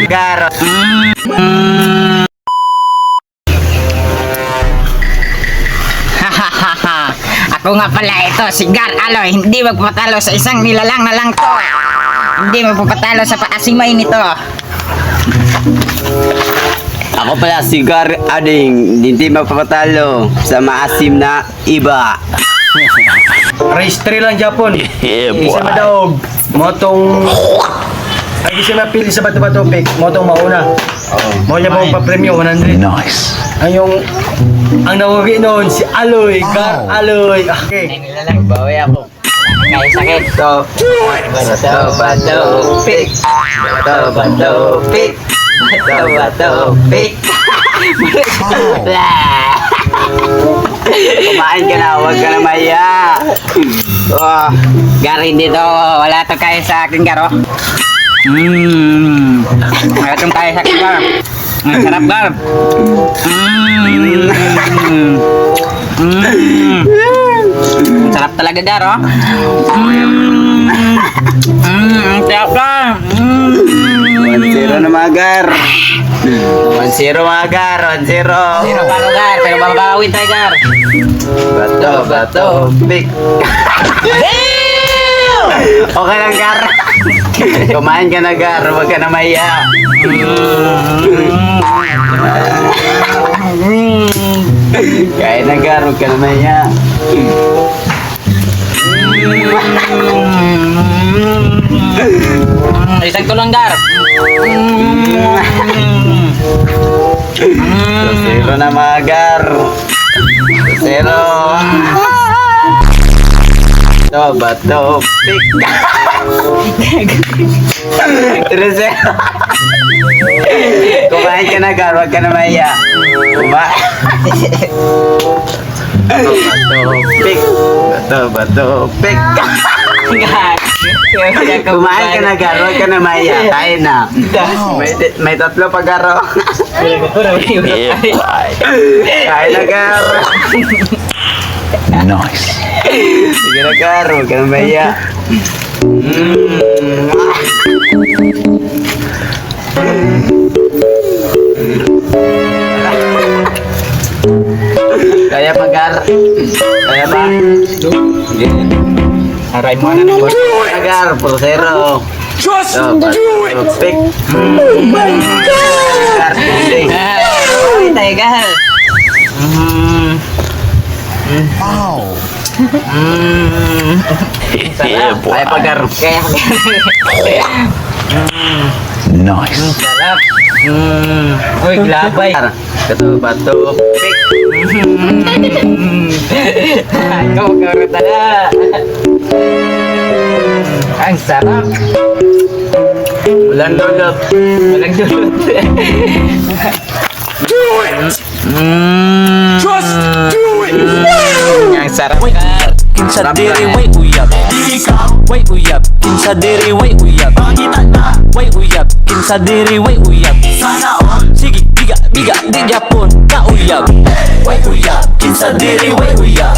Gar. Ako nga pala ito, si Gar Aloy. Hindi magpapatalo sa isang nilalang na lang to. Hindi magpapatalo sa paasimay nito. Ako pala si Gar Ading. Hindi mapapatalo sa maasim na iba. Race 3 lang Japon. Isa madaog. Motong ay isa mapili sa bato-bato pick. Motong mauna. Mo niya pa pa-premyo 100. Nice. Ang nawagi noon si Aloy, Gar Aloy. Okay. Nilalang, bawi ako. Kaya sakit. Bato, pick. Bato, pick. Bato, pick. Kumain ka na, huwag ka na maya. Oh, Gar, hindi to. Wala to kaya sa akin, Gar. Wala tong kaya sa akin, Gar. Ang sarap, Gar. Ang sarap talaga, Gar, oh. Ang sarap, Gar. 1-0 na mga Gar. 1-0 mga Gar, 1-0. Zero pa ako, Gar, pero babawi tayo, Gar. Bato, pick. Okay lang, Gar. Kumain ka na, Gar. Huwag ka na maya. Kaya na, Gar. Huwag ka na maya. Isang tulang, Gar. 0 na mga Gar. 0. Bato, pick. 3-0. Kumain ka na, Gar. Huwag ka na maya. Kumain. Pick. Bato, pick. Kumain ka na, Gar. Huwag ka na maya. Kain na. May tatlo pa, Gar. Kain na, Gar. Nice. Sige na, Gar. Huwag ka na maya. Kaya pa, Gar. Kaya pa. Aray mo na ng boss. Gar, 4-0. Just Pick. Gar, hindi. Ay, tayo, Gar. Wow. Kaya pa, Gar. Kaya, Nice. sarap. Uy, glabay. Bato, pick. Ikaw, karuta na. Ang sarap. Walang lulot. Walang dulot. Just do it. Ang sarap. Kinsa diri way uyab. Way uyab. Kinsa diri way uyab. Way uyab. Kinsa diri way uyab. Sige, biga di Japon ka uyab. Way uyab. Kinsa diri way uyab.